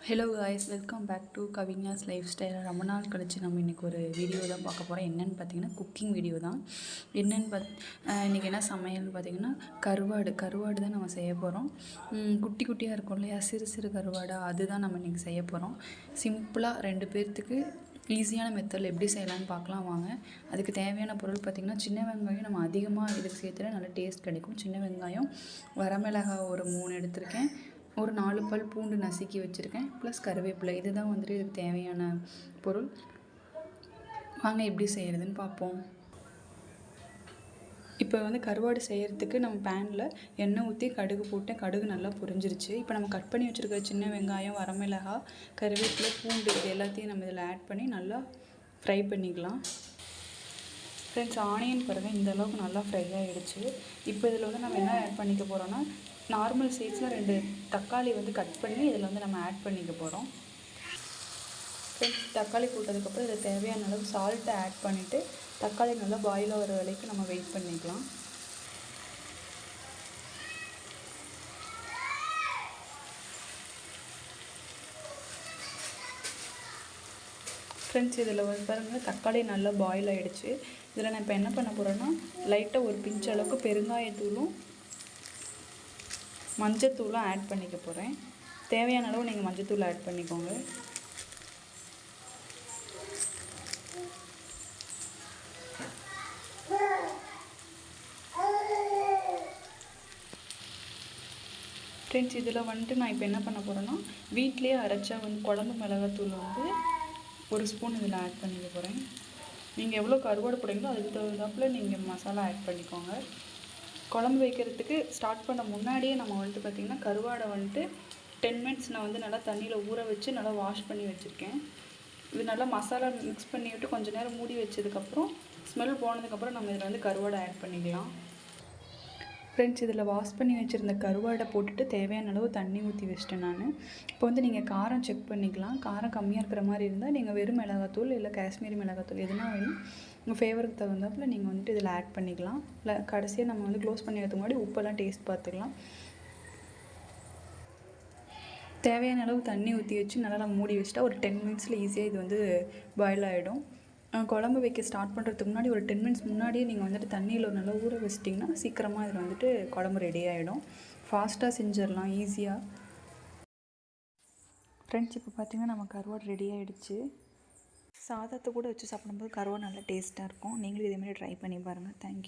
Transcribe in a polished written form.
Hello guys, welcome back to கவிஞாஸ் lifestyle. ரொம்ப நாள் கழிச்சு நம்ம இன்றைக்கி ஒரு வீடியோ தான் பார்க்க போகிறோம். என்னென்னு பார்த்தீங்கன்னா குக்கிங் வீடியோ தான். என்னென்னு இன்றைக்கி என்ன சமையல்னு பார்த்தீங்கன்னா கருவாடு தான் நம்ம செய்ய போகிறோம். குட்டி குட்டியாக இருக்கும் இல்லையா, சிறு சிறு கருவாடாக, அதுதான் நம்ம இன்றைக்கி செய்ய போகிறோம். சிம்பிளாக 2 பேர்த்துக்கு ஈஸியான மெத்தடில் எப்படி செய்யலான்னு பார்க்கலாம் வாங்க. அதுக்கு தேவையான பொருள் பார்த்திங்கன்னா, சின்ன வெங்காயம் நம்ம அதிகமாக இதுக்கு சேர்த்துனா நல்ல டேஸ்ட் கிடைக்கும். சின்ன வெங்காயம், வரமிளகாய் ஒரு 3 எடுத்திருக்கேன், ஒரு 4 பல் பூண்டு நசுக்கி வச்சுருக்கேன், ப்ளஸ் கருவேப்பிலை. இதுதான் வந்துட்டு இதுக்கு தேவையான பொருள். வாங்க எப்படி செய்கிறதுன்னு பார்ப்போம். இப்போ கருவாடு செய்கிறதுக்கு நம்ம பேனில் எண்ணெய் ஊற்றி கடுகு போட்டேன். கடுகு நல்லா பொரிஞ்சிருச்சு. இப்போ நம்ம கட் பண்ணி வச்சுருக்க சின்ன வெங்காயம், வரமிளகாய், கருவேப்பிலை, பூண்டு இது எல்லாத்தையும் நம்ம இதில் ஆட் பண்ணி நல்லா ஃப்ரை பண்ணிக்கலாம். ஃப்ரெண்ட்ஸ், ஆனியன் பாருங்கள் இந்த அளவுக்கு நல்லா ஃப்ரை ஆகிடுச்சு. இப்போ இதில் நம்ம என்ன ஆட் பண்ணிக்க போகிறோன்னா, நார்மல் சைஸில் 2 தக்காளி கட் பண்ணி இதில் நம்ம ஆட் பண்ணிக்க போகிறோம். ஃப்ரெண்ட்ஸ், தக்காளி போட்டதுக்கப்புறம் இதில் தேவையான அளவு சால்ட்டை ஆட் பண்ணிவிட்டு தக்காளி நல்லா பாயில் ஆகிற வரைக்கும் நம்ம வெயிட் பண்ணிக்கலாம். ஃப்ரெண்ட்ஸ், இதில் பாருங்கள் தக்காளி நல்லா பாயில் ஆகிடுச்சு. இதில் நான் இப்போ என்ன பண்ண போகிறேன்னா, லைட்டாக ஒரு பிஞ்ச் அளவுக்கு பெருங்காயத்தூளும் மஞ்சத்தூளும் ஆட் பண்ணிக்க போகிறேன். தேவையான அளவு நீங்கள் மஞ்சத்தூள் ஆட் பண்ணிக்கோங்க. ஃப்ரெண்ட்ஸ், இதில் நான் இப்போ என்ன பண்ண போகிறேன்னா, வீட்டிலே அரைச்சா குழம்பு மிளகாத்தூள் 1 ஸ்பூன் இதில் ஆட் பண்ணிக்க போகிறேன். நீங்கள் எவ்வளோ கருவாடு போடுறீங்களோ அதுக்கு தகுந்தாப்பில் நீங்கள் மசாலா ஆட் பண்ணிக்கோங்க. குழம்பு வைக்கிறதுக்கு ஸ்டார்ட் பண்ண முன்னாடியே நம்ம பார்த்திங்கன்னா கருவாடை 10 மினிட்ஸ் நான் நல்லா தண்ணியில் ஊற வச்சு நல்லா வாஷ் பண்ணி வச்சுருக்கேன். இது நல்லா மசாலா மிக்ஸ் பண்ணிவிட்டு கொஞ்சம் நேரம் மூடி வச்சதுக்கப்புறம் ஸ்மெல் போனதுக்கப்புறம் நம்ம இதில் கருவாடை ஆட் பண்ணிக்கலாம். ஃப்ரெண்ட்ஸ், இதில் வாஷ் பண்ணி வச்சுருந்த கருவாடை போட்டுட்டு தேவையான அளவு தண்ணி ஊற்றி வச்சிட்டேன் நான். இப்போ நீங்கள் காரம் செக் பண்ணிக்கலாம். காரம் கம்மியாக இருக்கிற மாதிரி இருந்தால் நீங்கள் வெறும் மிளகாத்தூள் இல்லை காஷ்மீரி மிளகாத்தூள் எதுனா வேணும் உங்கள் ஃபேவருக்கு தகுந்தாப்பில் நீங்கள் இதில் ஆட் பண்ணிக்கலாம். இல்லை கடைசியாக நம்ம க்ளோஸ் பண்ணிக்கிறதுக்கு முன்னாடி உப்பெல்லாம் டேஸ்ட் பார்த்துக்கலாம். தேவையான அளவு தண்ணி ஊற்றி வச்சு நல்லா நம்ம மூடி வச்சுட்டா ஒரு 10 மினிட்ஸில் ஈஸியாக இது பாயில் ஆகிடும். குழம்பு வைக்க ஸ்டார்ட் பண்ணுறதுக்கு முன்னாடி ஒரு 10 மினிட்ஸ் முன்னாடியே நீங்கள் தண்ணியில் நல்லா ஊற வச்சிட்டிங்கன்னா சீக்கிரமாக இதில் குழம்பு ரெடி ஆகிடும். ஃபாஸ்ட்டாக செஞ்சிடலாம் ஈஸியாக. ஃப்ரெண்ட்ஸ், இப்போ பார்த்திங்கன்னா நம்ம கருவாடு ரெடி ஆகிடுச்சு. சாதத்தை கூட வச்சு சாப்பிடும்போது கருவாடு நல்லா டேஸ்ட்டாக இருக்கும். நீங்களும் இதேமாதிரி ட்ரை பண்ணி பாருங்கள். தேங்க்யூ.